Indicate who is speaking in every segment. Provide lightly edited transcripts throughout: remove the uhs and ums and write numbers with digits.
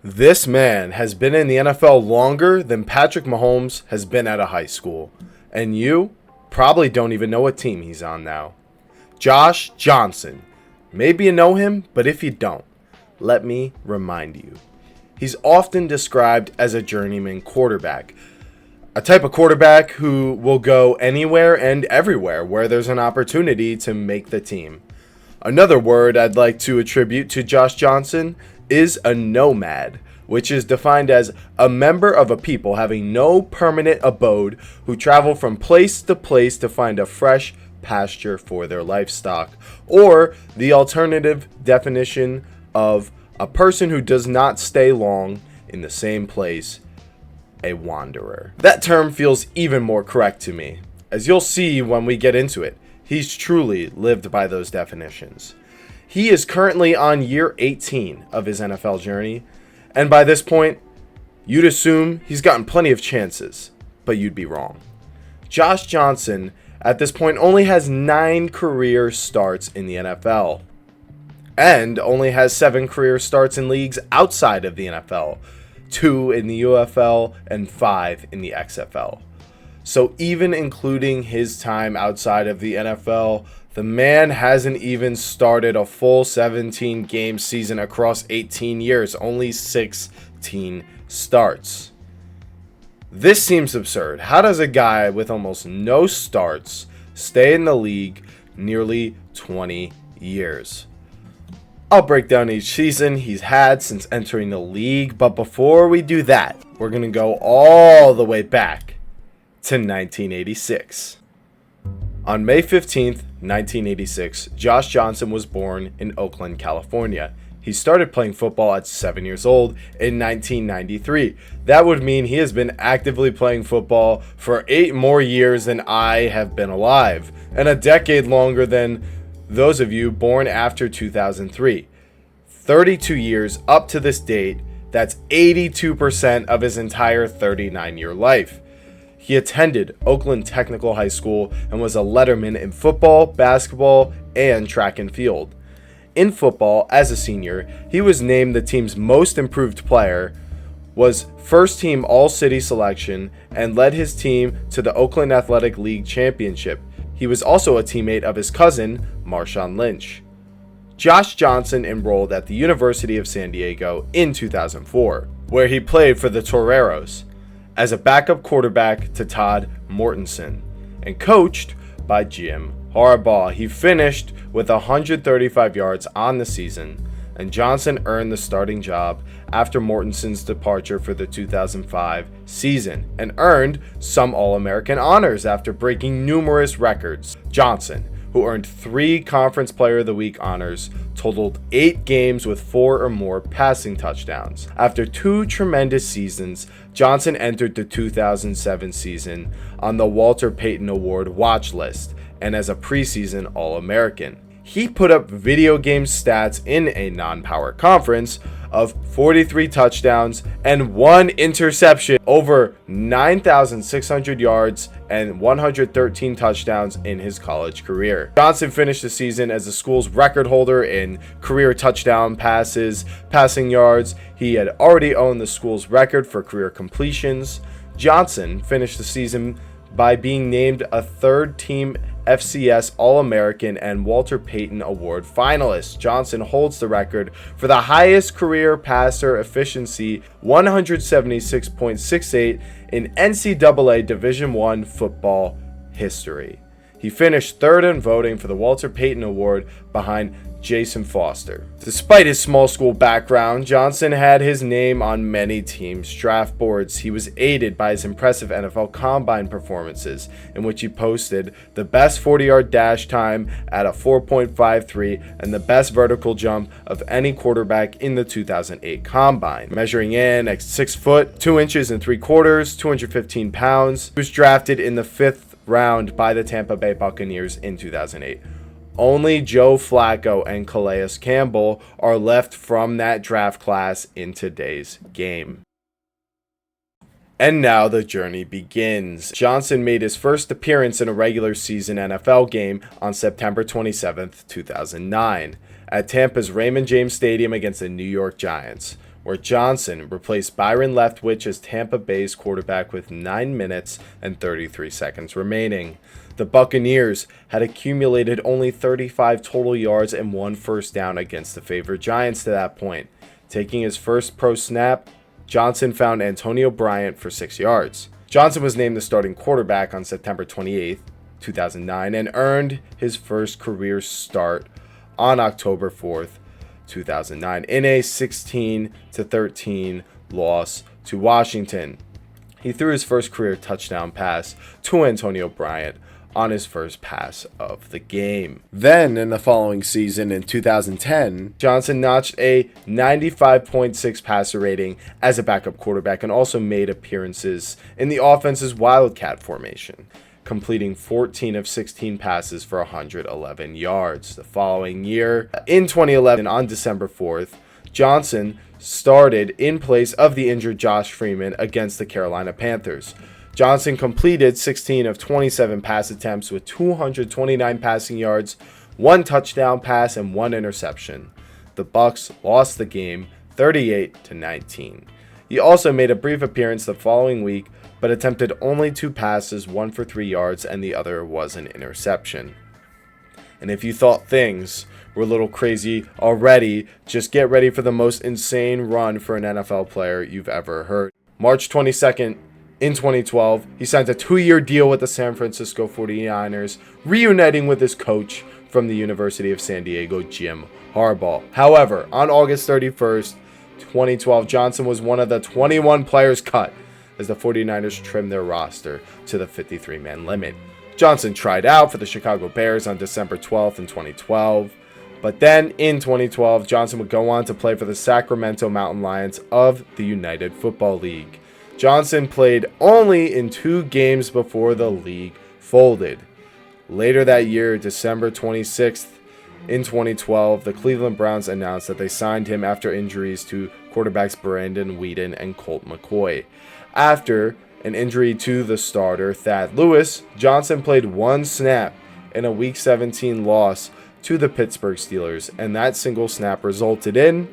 Speaker 1: This man has been in the NFL longer than Patrick Mahomes has been at a high school. And you probably don't even know what team he's on now. Josh Johnson. Maybe you know him, but if you don't, let me remind you. He's often described as a journeyman quarterback. A type of quarterback who will go anywhere and everywhere where there's an opportunity to make the team. Another word I'd like to attribute to Josh Johnson is a nomad, which is defined as a member of a people having no permanent abode who travel from place to place to find a fresh pasture for their livestock, or the alternative definition of a person who does not stay long in the same place, a wanderer. That term feels even more correct to me. As you'll see when we get into it, he's truly lived by those definitions. He is currently on year 18 of his NFL journey, and by this point, you'd assume he's gotten plenty of chances, but you'd be wrong. Josh Johnson, at this point, only has 9 career starts in the NFL, and only has 7 career starts in leagues outside of the NFL, 2 in the UFL and 5 in the XFL. So even including his time outside of the NFL, the man hasn't even started a full 17-game season across 18 years, only 16 starts. This seems absurd. How does a guy with almost no starts stay in the league nearly 20 years? I'll break down each season he's had since entering the league, but before we do that, we're going to go all the way back to 1986. On May 15th, 1986, Josh Johnson was born in Oakland, California. He started playing football at 7 years old in 1993. That would mean he has been actively playing football for 8 more years than I have been alive, and a decade longer than those of you born after 2003. 32 years up to this date, that's 82% of his entire 39-year life. He attended Oakland Technical High School and was a letterman in football, basketball, and track and field. In football, as a senior, he was named the team's most improved player, was first team All-City selection, and led his team to the Oakland Athletic League Championship. He was also a teammate of his cousin, Marshawn Lynch. Josh Johnson enrolled at the University of San Diego in 2004, where he played for the Toreros as a backup quarterback to Todd Mortensen and coached by Jim Harbaugh. He finished with 135 yards on the season, and Johnson earned the starting job after Mortensen's departure for the 2005 season and earned some All-American honors after breaking numerous records. Johnson, who earned 3 Conference Player of the Week honors, totaled 8 games with 4 or more passing touchdowns. After 2 tremendous seasons, Johnson entered the 2007 season on the Walter Payton Award watch list and as a preseason All-American. He put up video game stats in a non-power conference of 43 touchdowns and 1 interception, over 9,600 yards and 113 touchdowns in his college career. Johnson finished the season as the school's record holder in career touchdown passes, passing yards. He had already owned the school's record for career completions. Johnson finished the season by being named a third-team FCS All-American and Walter Payton Award finalist. Johnson holds the record for the highest career passer efficiency, 176.68 in NCAA Division I football history. He finished 3rd in voting for the Walter Payton Award behind Jason Foster. Despite his small school background, Johnson had his name on many teams' draft boards. He was aided by his impressive NFL Combine performances, in which he posted the best 40-yard dash time at a 4.53 and the best vertical jump of any quarterback in the 2008 Combine. Measuring in at 6 foot, 2 inches and 3/4, 215 pounds, he was drafted in the 5th round by the Tampa Bay Buccaneers in 2008. Only Joe Flacco and Calais Campbell are left from that draft class in today's game. And now the journey begins. Johnson made his first appearance in a regular season NFL game on September 27, 2009, at Tampa's Raymond James Stadium against the New York Giants, where Johnson replaced Byron Leftwich as Tampa Bay's quarterback with 9 minutes and 33 seconds remaining. The Buccaneers had accumulated only 35 total yards and 1 first down against the favored Giants to that point. Taking his first pro snap, Johnson found Antonio Bryant for 6 yards. Johnson was named the starting quarterback on September 28, 2009, and earned his first career start on October 4th, 2009, in a 16-13 loss to Washington. He threw his first career touchdown pass to Antonio Bryant on his first pass of the game. Then, in the following season, in 2010, Johnson notched a 95.6 passer rating as a backup quarterback and also made appearances in the offense's Wildcat formation, completing 14 of 16 passes for 111 yards. The following year, in 2011, on December 4th, Johnson started in place of the injured Josh Freeman against the Carolina Panthers. Johnson completed 16 of 27 pass attempts with 229 passing yards, 1 touchdown pass, and 1 interception. The Bucs lost the game 38-19. He also made a brief appearance the following week, but attempted only 2 passes, 1 for 3 yards, and the other was an interception. And if you thought things were a little crazy already, just get ready for the most insane run for an NFL player you've ever heard. March 22nd, in 2012, he signed a 2-year deal with the San Francisco 49ers, reuniting with his coach from the University of San Diego, Jim Harbaugh. However, on August 31st, 2012, Johnson was one of the 21 players cut as the 49ers trimmed their roster to the 53-man limit. Johnson tried out for the Chicago Bears on December 12th in 2012. But then, in 2012, Johnson would go on to play for the Sacramento Mountain Lions of the United Football League. Johnson played only in 2 games before the league folded. Later that year, December 26th, in 2012, the Cleveland Browns announced that they signed him after injuries to quarterbacks Brandon Weeden and Colt McCoy. After an injury to the starter, Thad Lewis, Johnson played 1 snap in a Week 17 loss to the Pittsburgh Steelers, and that single snap resulted in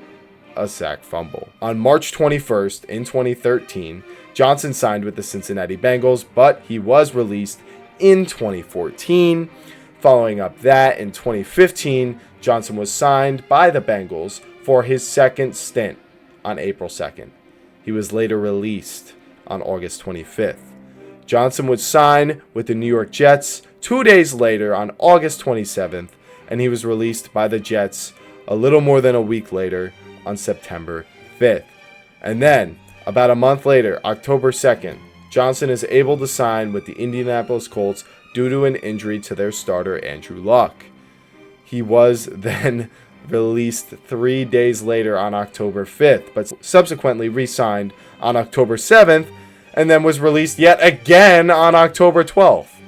Speaker 1: a sack fumble. On March 21st, in 2013, Johnson signed with the Cincinnati Bengals, but he was released in 2014. Following up that, in 2015, Johnson was signed by the Bengals for his second stint on April 2nd. He was later released on August 25th. Johnson would sign with the New York Jets 2 days later on August 27th, and he was released by the Jets a little more than a week later on September 5th. And then, about a month later, October 2nd, Johnson is able to sign with the Indianapolis Colts due to an injury to their starter, Andrew Luck. He was then released 3 days later on October 5th, but subsequently re-signed on October 7th, and then was released yet again on October 12th.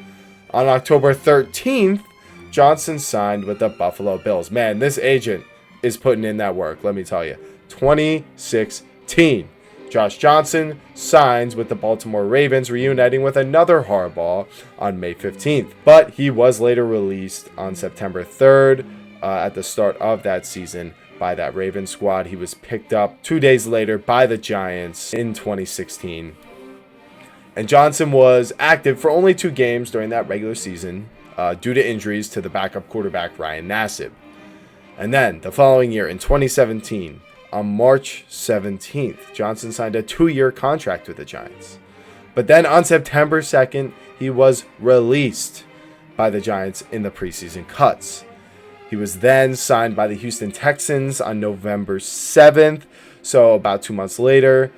Speaker 1: On October 13th, Johnson signed with the Buffalo Bills. Man, this agent is putting in that work, let me tell you. 2016, Josh Johnson signs with the Baltimore Ravens, reuniting with another Harbaugh on May 15th. But he was later released on September 3rd at the start of that season by that Ravens squad. He was picked up 2 days later by the Giants in 2016. And Johnson was active for only 2 games during that regular season due to injuries to the backup quarterback Ryan Nassib. And then the following year, in 2017, on March 17th, Johnson signed a 2-year contract with the Giants. But then on September 2nd, he was released by the Giants in the preseason cuts. He was then signed by the Houston Texans on November 7th, so about 2 months later,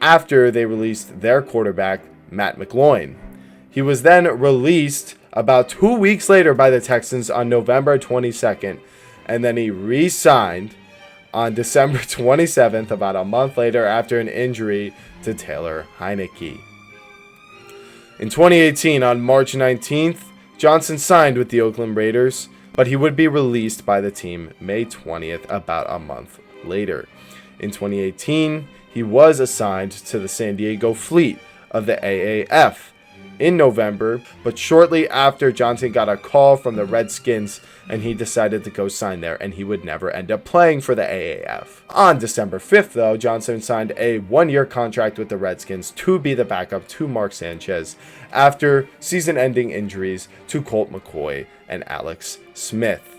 Speaker 1: after they released their quarterback, Matt McGloin. He was then released about 2 weeks later by the Texans on November 22nd, and then he re-signed on December 27th, about a month later, after an injury to Taylor Heineke. In 2018, on March 19th, Johnson signed with the Oakland Raiders, but he would be released by the team May 20th, about a month later. In 2018, he was assigned to the San Diego Fleet of the AAF. in November, but shortly after, Johnson got a call from the Redskins and he decided to go sign there, and he would never end up playing for the AAF. On December 5th, though, Johnson signed a one-year contract with the Redskins to be the backup to Mark Sanchez after season-ending injuries to Colt McCoy and Alex Smith.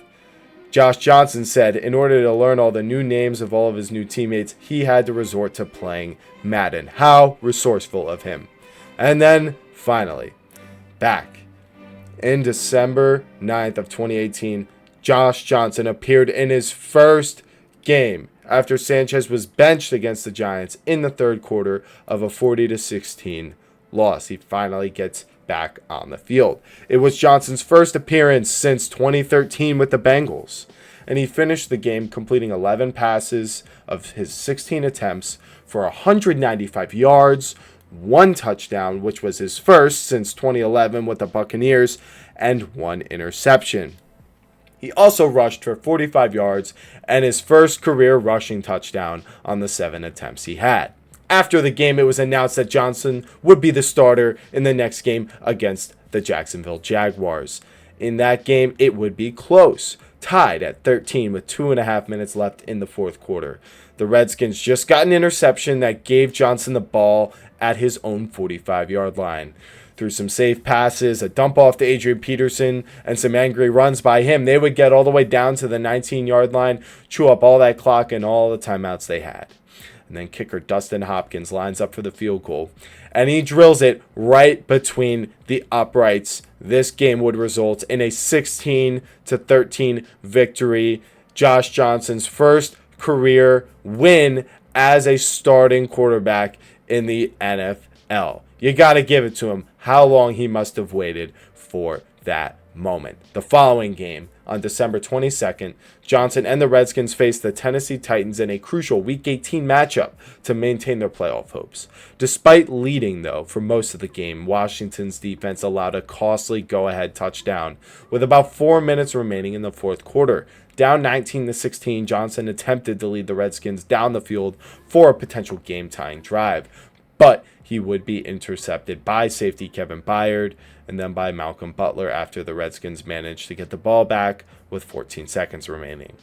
Speaker 1: Josh Johnson said in order to learn all the new names of all of his new teammates, he had to resort to playing Madden. How resourceful of him. And then, finally, back in December 9th of 2018, Josh Johnson appeared in his first game after Sanchez was benched against the Giants in the third quarter of a 40-16 loss. He finally gets back on the field. It was Johnson's first appearance since 2013 with the Bengals, and he finished the game completing 11 passes of his 16 attempts for 195 yards, 1 touchdown, which was his first since 2011 with the Buccaneers, and 1 interception. He also rushed for 45 yards and his first career rushing touchdown on the 7 attempts he had. After the game, it was announced that Johnson would be the starter in the next game against the Jacksonville Jaguars. In that game, it would be close, tied at 13 with 2.5 minutes left in the fourth quarter. The Redskins just got an interception that gave Johnson the ball at his own 45-yard line. Through some safe passes, a dump off to Adrian Peterson, and some angry runs by him, they would get all the way down to the 19-yard line, chew up all that clock and all the timeouts they had. And then kicker Dustin Hopkins lines up for the field goal, and he drills it right between the uprights. This game would result in a 16-13 victory. Josh Johnson's first career win as a starting quarterback in the NFL. You got to give it to him how long he must have waited for that moment. The following game, on December 22nd, Johnson and the Redskins faced the Tennessee Titans in a crucial Week 18 matchup to maintain their playoff hopes. Despite leading, though, for most of the game, Washington's defense allowed a costly go-ahead touchdown with about 4 minutes remaining in the fourth quarter. Down 19-16, Johnson attempted to lead the Redskins down the field for a potential game-tying drive, but he would be intercepted by safety Kevin Byard and then by Malcolm Butler after the Redskins managed to get the ball back with 14 seconds remaining.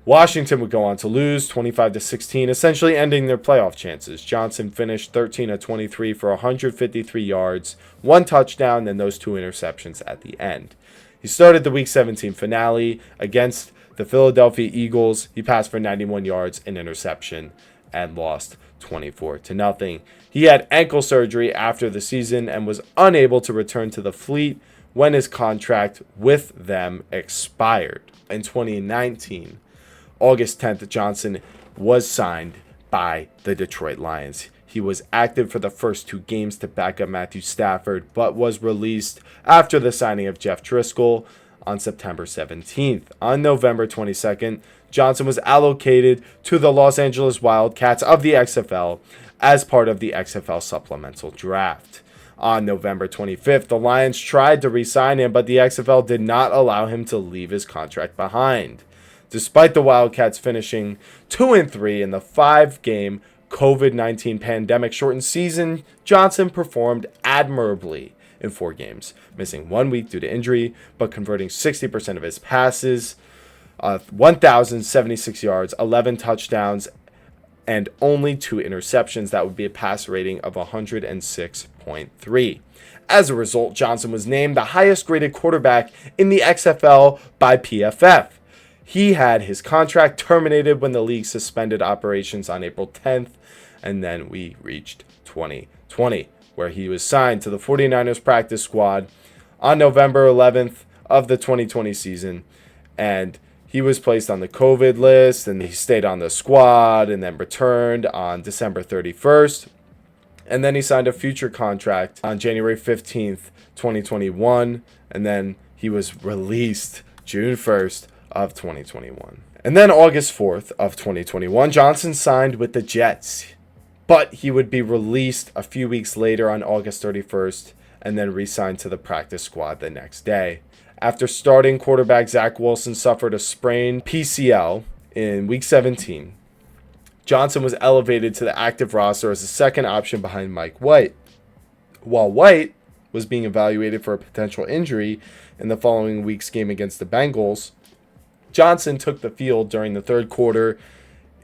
Speaker 1: Washington would go on to lose 25-16, essentially ending their playoff chances. Johnson finished 13-23 for 153 yards, 1 touchdown, and those 2 interceptions at the end. He started the Week 17 finale against the Philadelphia Eagles. He passed for 91 yards, an interception, and lost 24-0. He had ankle surgery after the season and was unable to return to the Fleet when his contract with them expired. In 2019, August 10th, Johnson was signed by the Detroit Lions. He was active for the first 2 games to back up Matthew Stafford, but was released after the signing of Jeff Driscoll on September 17th. On November 22nd, Johnson was allocated to the Los Angeles Wildcats of the XFL as part of the XFL supplemental draft. On November 25th, the Lions tried to re-sign him, but the XFL did not allow him to leave his contract behind. Despite the Wildcats finishing 2-3 in the 5-game COVID-19 pandemic-shortened season, Johnson performed admirably in 4 games, missing 1 week due to injury, but converting 60% of his passes, 1,076 yards, 11 touchdowns, and only 2 interceptions. That would be a pass rating of 106.3. As a result, Johnson was named the highest-graded quarterback in the XFL by PFF. He had his contract terminated when the league suspended operations on April 10th, and then we reached 2020, where he was signed to the 49ers practice squad on November 11th of the 2020 season, and he was placed on the COVID list, and he stayed on the squad and then returned on December 31st. And then he signed a future contract on January 15th, 2021, and then he was released June 1st of 2021. And then August 4th of 2021, Johnson signed with the Jets, but he would be released a few weeks later on August 31st and then re-signed to the practice squad the next day. After starting quarterback Zach Wilson suffered a sprained PCL in Week 17, Johnson was elevated to the active roster as a second option behind Mike White. While White was being evaluated for a potential injury in the following week's game against the Bengals, Johnson took the field during the third quarter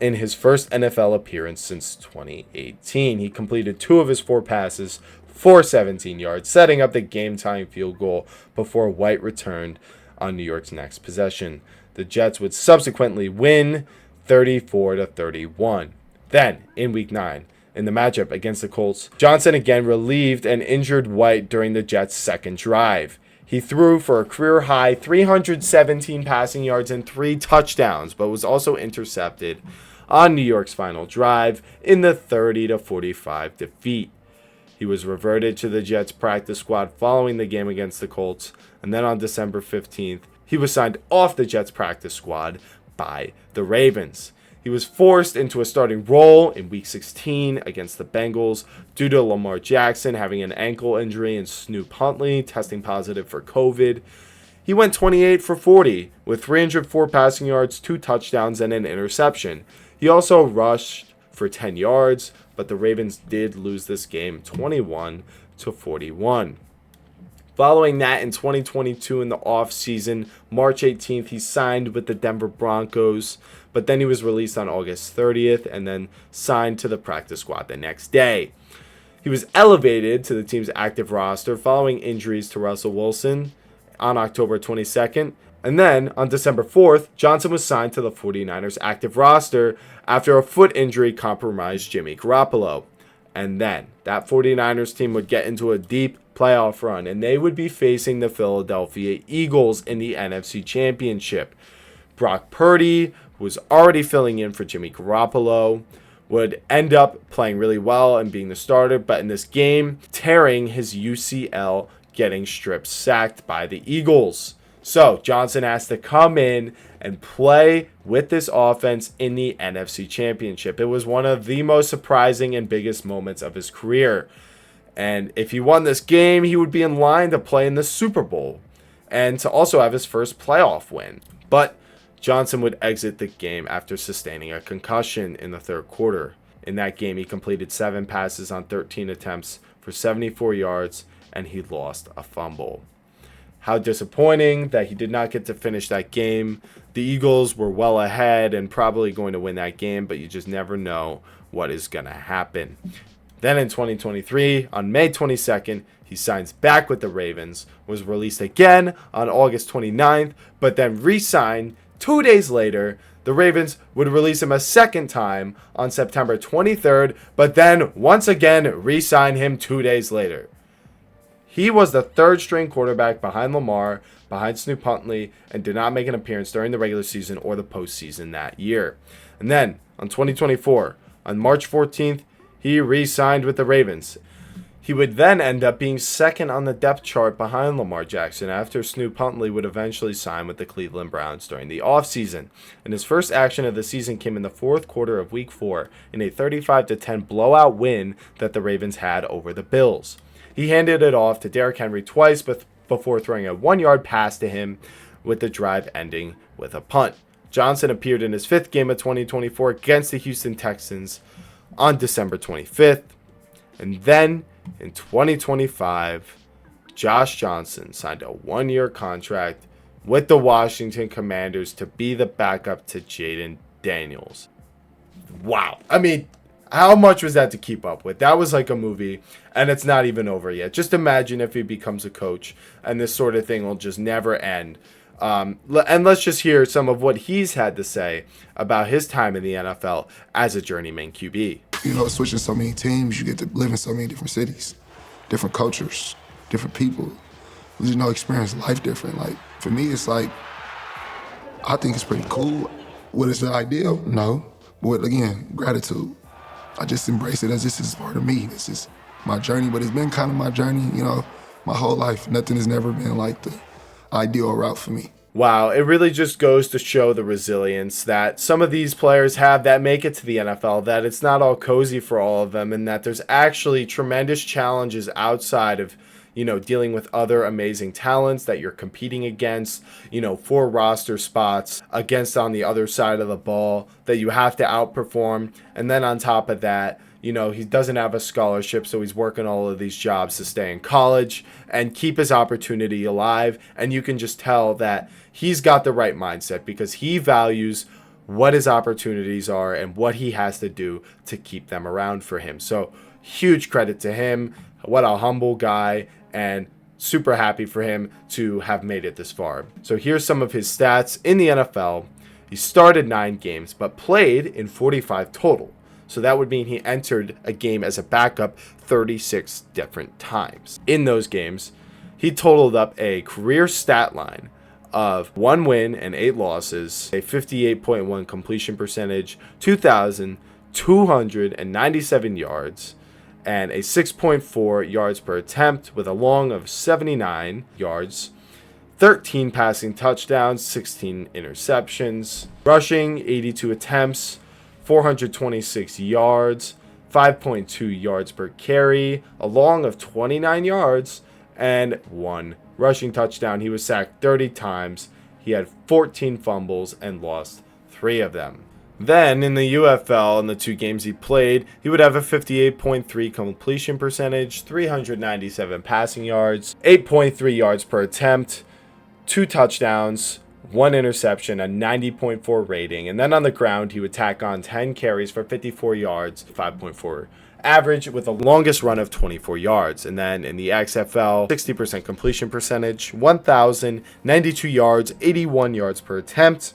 Speaker 1: in his first NFL appearance since 2018. He completed 2 of his 4 passes for 17 yards, setting up the game-tying field goal before White returned on New York's next possession. The Jets would subsequently win 34-31. Then, in Week 9, in the matchup against the Colts, Johnson again relieved an injured White during the Jets' second drive. He threw for a career-high 317 passing yards and 3 touchdowns, but was also intercepted on New York's final drive in the 30-45 defeat. He was reverted to the Jets practice squad following the game against the Colts, and then on December 15th, he was signed off the Jets practice squad by the Ravens. He was forced into a starting role in Week 16 against the Bengals due to Lamar Jackson having an ankle injury and Snoop Huntley testing positive for COVID. He went 28 for 40 with 304 passing yards, 2 touchdowns, and an interception. He also rushed for 10 yards, but the Ravens did lose this game 21-41. Following that, in 2022 in the offseason, March 18th, he signed with the Denver Broncos, but then he was released on August 30th and then signed to the practice squad the next day. He was elevated to the team's active roster following injuries to Russell Wilson on October 22nd. And then, on December 4th, Johnson was signed to the 49ers active roster after a foot injury compromised Jimmy Garoppolo. And then, that 49ers team would get into a deep playoff run, and they would be facing the Philadelphia Eagles in the NFC Championship. Brock Purdy was already filling in for Jimmy Garoppolo, would end up playing really well and being the starter, but in this game, tearing his UCL, getting strip sacked by the Eagles. So Johnson has to come in and play with this offense in the NFC Championship. It was one of the most surprising and biggest moments of his career. And if he won this game, he would be in line to play in the Super Bowl and to also have his first playoff win. But Johnson would exit the game after sustaining a concussion in the third quarter. In that game, he completed 7 passes on 13 attempts for 74 yards, and he lost a fumble. How disappointing that he did not get to finish that game. The Eagles were well ahead and probably going to win that game, but you just never know what is going to happen. Then in 2023, on May 22nd, he signs back with the Ravens, was released again on August 29th, but then re-signed 2 days later. The Ravens would release him a second time on September 23rd, but then once again re-sign him 2 days later. He was the third-string quarterback behind Lamar, behind Snoop Huntley, and did not make an appearance during the regular season or the postseason that year. And then, on 2024, on March 14th, he re-signed with the Ravens. He would then end up being second on the depth chart behind Lamar Jackson after Snoop Huntley would eventually sign with the Cleveland Browns during the offseason. And his first action of the season came in the fourth quarter of Week 4 in a 35-10 blowout win that the Ravens had over the Bills. He handed it off to Derrick Henry twice before throwing a 1-yard pass to him, with the drive ending with a punt. Johnson appeared in his 5th game of 2024 against the Houston Texans on December 25th. And then, in 2025, Josh Johnson signed a 1-year contract with the Washington Commanders to be the backup to Jaden Daniels. Wow. I mean, how much was that to keep up with? That was like a movie, and it's not even over yet. Just imagine if he becomes a coach, and this sort of thing will just never end. And let's just hear some of what he's had to say about his time in the NFL as a journeyman QB.
Speaker 2: You know, switching so many teams, you get to live in so many different cities, different cultures, different people. You know, experience life different. Like, for me, it's like, I think it's pretty cool. What is the ideal? No. But again, gratitude. I just embrace it as this is part of me. This is my journey, but it's been kind of my journey, you know, my whole life. Nothing has never been like the ideal route for me.
Speaker 1: Wow, it really just goes to show the resilience that some of these players have that make it to the NFL, that it's not all cozy for all of them, and that there's actually tremendous challenges outside of, you know, dealing with other amazing talents that you're competing against, you know, for roster spots against on the other side of the ball that you have to outperform. And then on top of that, He doesn't have a scholarship, so he's working all of these jobs to stay in college and keep his opportunity alive. And you can just tell that he's got the right mindset because he values what his opportunities are and what he has to do to keep them around for him. So huge credit to him. What a humble guy, and super happy for him to have made it this far. So here's some of his stats in the NFL. He started 9 games, but played in 45 total. So that would mean he entered a game as a backup 36 different times. In those games, he totaled up a career stat line of 1 win and 8 losses, a 58.1 completion percentage, 2,297 yards, and a 6.4 yards per attempt with a long of 79 yards, 13 passing touchdowns, 16 interceptions, rushing 82 attempts, 426 yards, 5.2 yards per carry, a long of 29 yards, and 1 rushing touchdown. He was sacked 30 times. He had 14 fumbles and lost 3 of them. Then in the UFL, in the 2 games he played, he would have a 58.3 completion percentage, 397 passing yards, 8.3 yards per attempt, 2 touchdowns, 1 interception, a 90.4 rating. And then on the ground, he would tack on 10 carries for 54 yards, 5.4 average with the longest run of 24 yards. And then in the XFL, 60% completion percentage, 1,092 yards, 81 yards per attempt,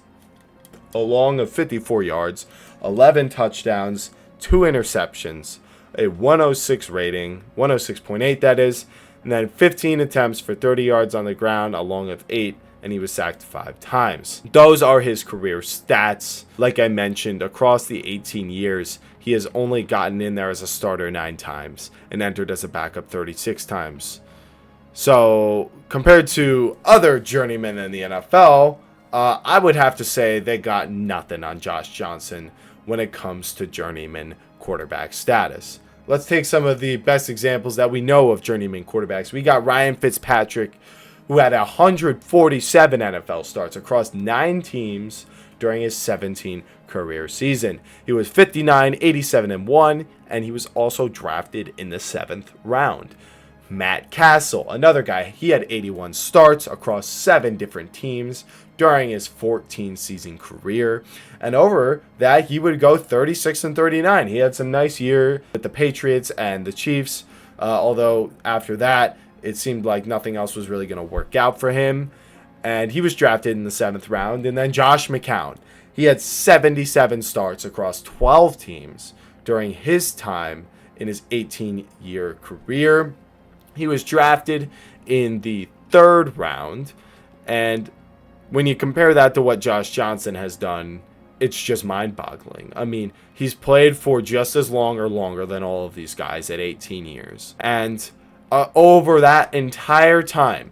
Speaker 1: a long of 54 yards, 11 touchdowns, 2 interceptions, a 106 rating, 106.8 that is, and then 15 attempts for 30 yards on the ground, a long of 8, and he was sacked 5 times. Those are his career stats. Like I mentioned, across the 18 years, he has only gotten in there as a starter 9 times and entered as a backup 36 times. So compared to other journeymen in the NFL, I would have to say they got nothing on Josh Johnson when it comes to journeyman quarterback status. Let's take some of the best examples that we know of journeyman quarterbacks. We got Ryan Fitzpatrick, who had 147 NFL starts across 9 teams during his 17 career season. He was 59, 87, and 1, and he was also drafted in the 7th round. Matt Castle, another guy, he had 81 starts across 7 different teams during his 14-season career. And over that, he would go 36 and 39. He had some nice year with the Patriots and the Chiefs, although after that, it seemed like nothing else was really going to work out for him. And he was drafted in the 7th round. And then Josh McCown, he had 77 starts across 12 teams during his time in his 18-year career. He was drafted in the 3rd round, and when you compare that to what Josh Johnson has done, it's just mind-boggling. I mean, he's played for just as long or longer than all of these guys at 18 years. And over that entire time,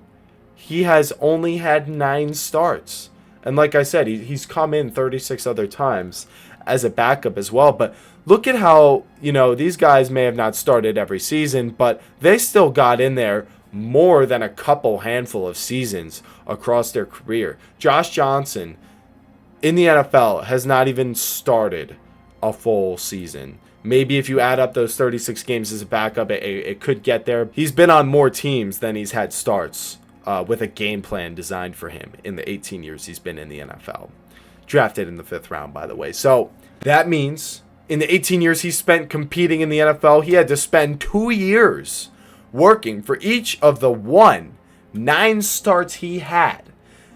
Speaker 1: he has only had 9 starts. And like I said, he's come in 36 other times as a backup as well. But look at how, these guys may have not started every season, but they still got in there more than a handful of seasons across their career. Josh Johnson in the NFL has not even started a full season. Maybe if you add up those 36 games as a backup, it could get there. He's been on more teams than he's had starts with a game plan designed for him in the 18 years he's been in the NFL. Drafted in the 5th round, by the way. So that means in the 18 years he spent competing in the NFL, he had to spend 2 years working for each of the 9 starts he had.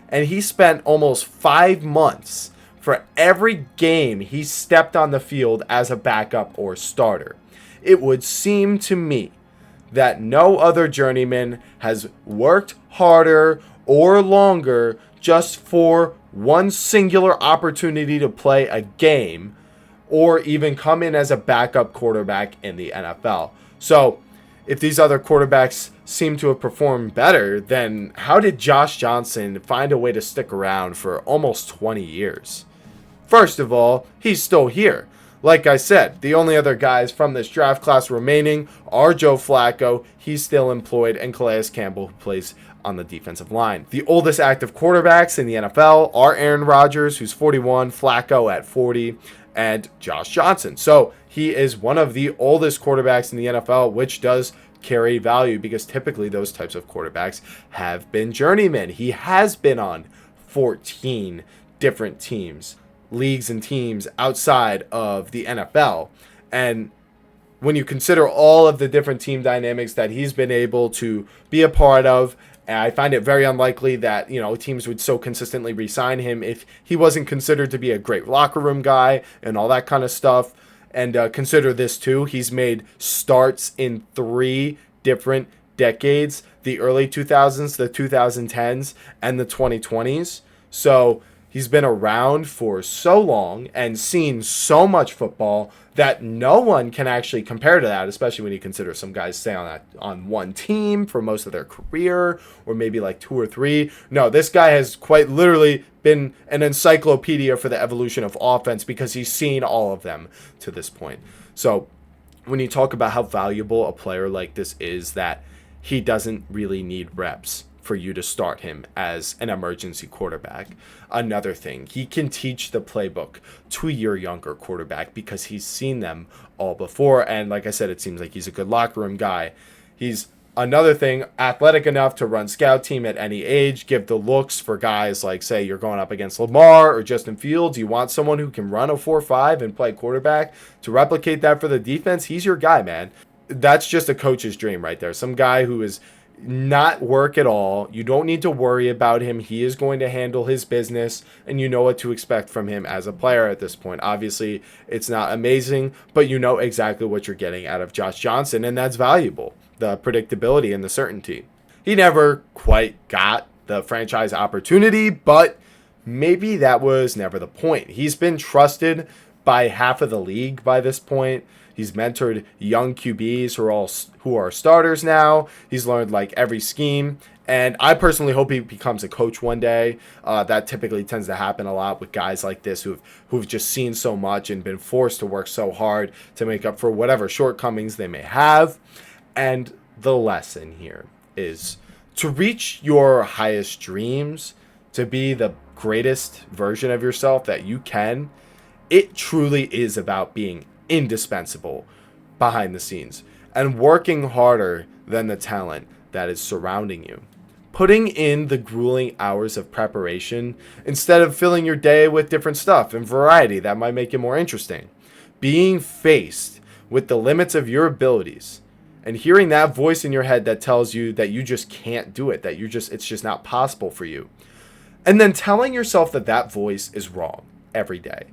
Speaker 1: And he spent almost 5 months for every game he stepped on the field as a backup or starter. It would seem to me that no other journeyman has worked harder or longer just for one singular opportunity to play a game or even come in as a backup quarterback in the NFL. So if these other quarterbacks seem to have performed better, then how did Josh Johnson find a way to stick around for almost 20 years? First of all, he's still here. Like I said, the only other guys from this draft class remaining are Joe Flacco, he's still employed, and Calais Campbell, who plays on the defensive line. The oldest active quarterbacks in the NFL are Aaron Rodgers, who's 41, Flacco at 40, and Josh Johnson. So he is one of the oldest quarterbacks in the NFL, which does carry value because typically those types of quarterbacks have been journeymen. He has been on 14 different teams, leagues and teams outside of the NFL. And when you consider all of the different team dynamics that he's been able to be a part of, I find it very unlikely that, teams would so consistently re-sign him if he wasn't considered to be a great locker room guy and all that kind of stuff. And consider this too, he's made starts in 3 different decades, the early 2000s, the 2010s, and the 2020s. So he's been around for so long and seen so much football that no one can actually compare to that, especially when you consider some guys stay on one team for most of their career, or maybe like 2 or 3. No, this guy has quite literally been an encyclopedia for the evolution of offense because he's seen all of them to this point. So when you talk about how valuable a player like this is, that he doesn't really need reps for you to start him as an emergency quarterback. Another thing, he can teach the playbook to your younger quarterback because he's seen them all before. And like I said, it seems like he's a good locker room guy. He's, another thing, athletic enough to run scout team at any age, give the looks for guys like, say, you're going up against Lamar or Justin Fields. You want someone who can run a 4-5 and play quarterback to replicate that for the defense. He's your guy, man. That's just a coach's dream right there. Some guy who is not work at all. You don't need to worry about him. He is going to handle his business, and you know what to expect from him as a player at this point. Obviously, it's not amazing, but you know exactly what you're getting out of Josh Johnson, and that's valuable, the predictability and the certainty. He never quite got the franchise opportunity, but maybe that was never the point. He's been trusted by half of the league by this point. He's mentored young QBs who are starters now. He's learned like every scheme. And I personally hope he becomes a coach one day. That typically tends to happen a lot with guys like this who've just seen so much and been forced to work so hard to make up for whatever shortcomings they may have. And the lesson here is to reach your highest dreams, to be the greatest version of yourself that you can. It truly is about being indispensable behind the scenes and working harder than the talent that is surrounding you. Putting in the grueling hours of preparation instead of filling your day with different stuff and variety that might make it more interesting. Being faced with the limits of your abilities and hearing that voice in your head that tells you that you just can't do it, that it's just not possible for you. And then telling yourself that voice is wrong every day.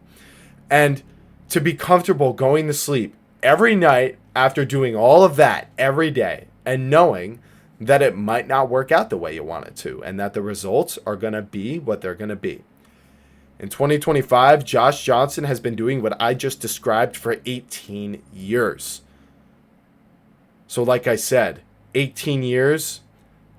Speaker 1: And to be comfortable going to sleep every night after doing all of that every day and knowing that it might not work out the way you want it to and that the results are going to be what they're going to be. In 2025, Josh Johnson has been doing what I just described for 18 years. So like I said, 18 years,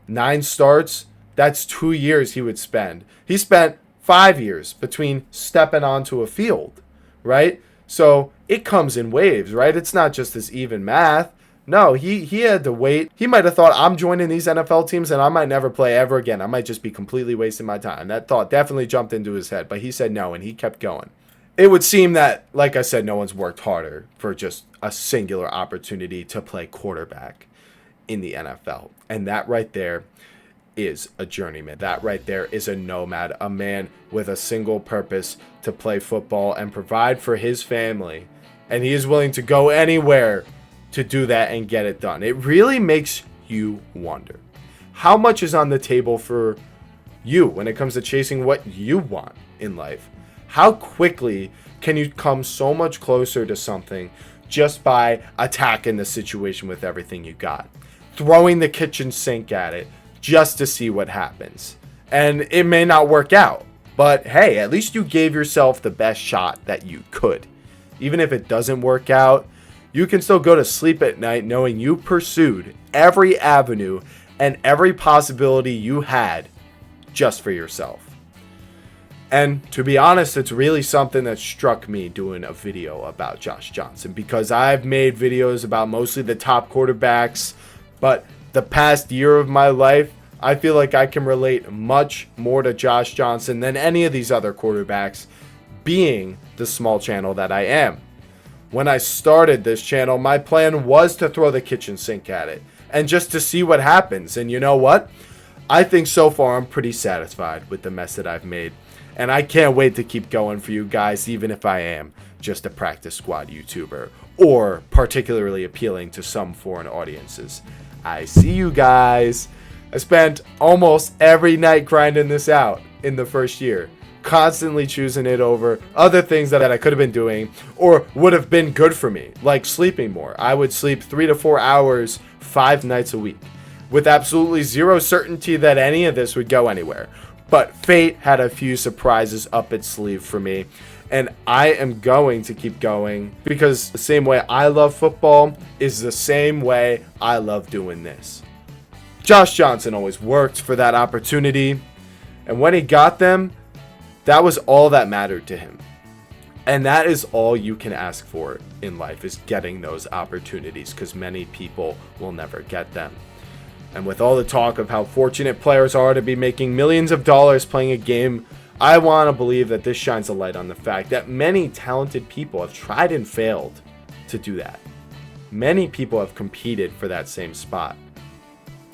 Speaker 1: 9 starts, that's 2 years he would spend. He spent 5 years between stepping onto a field, right? So it comes in waves, right? It's not just this even math. No, he had to wait. He might have thought, I'm joining these NFL teams and I might never play ever again. I might just be completely wasting my time. That thought definitely jumped into his head, but he said no and he kept going. It would seem that, like I said, no one's worked harder for just a singular opportunity to play quarterback in the NFL. And that right there is a journeyman. That right there is a nomad, a man with a single purpose to play football and provide for his family. And he is willing to go anywhere to do that and get it done. It really makes you wonder, how much is on the table for you when it comes to chasing what you want in life? How quickly can you come so much closer to something just by attacking the situation with everything you got? Throwing the kitchen sink at it just to see what happens. And it may not work out, but hey, at least you gave yourself the best shot that you could. Even if it doesn't work out, you can still go to sleep at night knowing you pursued every avenue and every possibility you had just for yourself. And to be honest, it's really something that struck me doing a video about Josh Johnson, because I've made videos about mostly the top quarterbacks, but the past year of my life, I feel like I can relate much more to Josh Johnson than any of these other quarterbacks being the small channel that I am. When I started this channel, my plan was to throw the kitchen sink at it and just to see what happens. And you know what? I think so far I'm pretty satisfied with the mess that I've made. And I can't wait to keep going for you guys, even if I am just a practice squad YouTuber or particularly appealing to some foreign audiences. I see you guys. I spent almost every night grinding this out in the first year, constantly choosing it over other things that I could have been doing or would have been good for me, like sleeping more. I would sleep 3 to 4 hours 5 nights a week with absolutely zero certainty that any of this would go anywhere. But fate had a few surprises up its sleeve for me, and I am going to keep going because the same way I love football is the same way I love doing this. Josh Johnson always worked for that opportunity, and when he got them, that was all that mattered to him. And that is all you can ask for in life, is getting those opportunities, because many people will never get them. And with all the talk of how fortunate players are to be making millions of dollars playing a game, I want to believe that this shines a light on the fact that many talented people have tried and failed to do that. Many people have competed for that same spot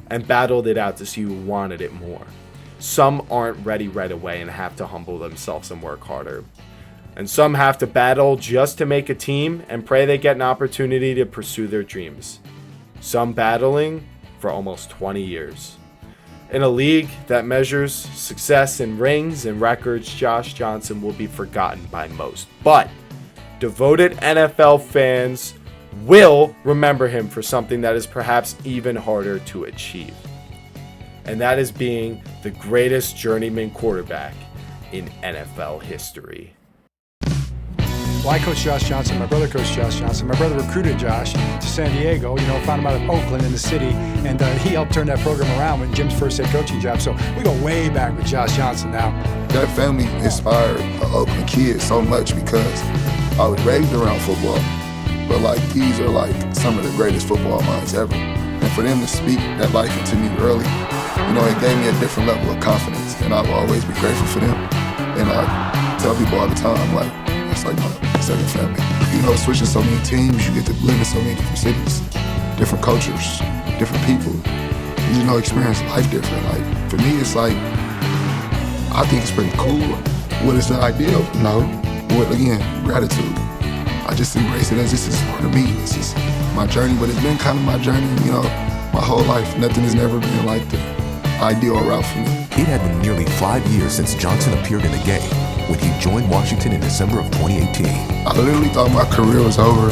Speaker 1: and battled it out to see who wanted it more. Some aren't ready right away and have to humble themselves and work harder. And some have to battle just to make a team and pray they get an opportunity to pursue their dreams. Some battling for almost 20 years. In a league that measures success in rings and records, Josh Johnson will be forgotten by most. But devoted NFL fans will remember him for something that is perhaps even harder to achieve. And that is being the greatest journeyman quarterback in NFL history.
Speaker 3: Well, I coach Josh Johnson. My brother coached Josh Johnson. My brother recruited Josh to San Diego. Found him out of Oakland in the city, and he helped turn that program around with Jim's first head coaching job. So we go way back with Josh Johnson now.
Speaker 2: That family inspired Oakland kids so much because I was raised around football, but these are some of the greatest football minds ever. And for them to speak that life into me early, it gave me a different level of confidence, and I will always be grateful for them. And I tell people all the time, it's like my second family. Switching so many teams, you get to live in so many different cities, different cultures, different people. You experience life different. For me, it's I think it's pretty cool. What is the ideal? No. What, again, gratitude. I just embrace it as this is part of me. This is my journey, but it's been kind of my journey, my whole life. Nothing has never been like the ideal route for me.
Speaker 4: It had been nearly 5 years since Johnson appeared in a game when he joined Washington in December of 2018.
Speaker 2: I literally thought my career was over.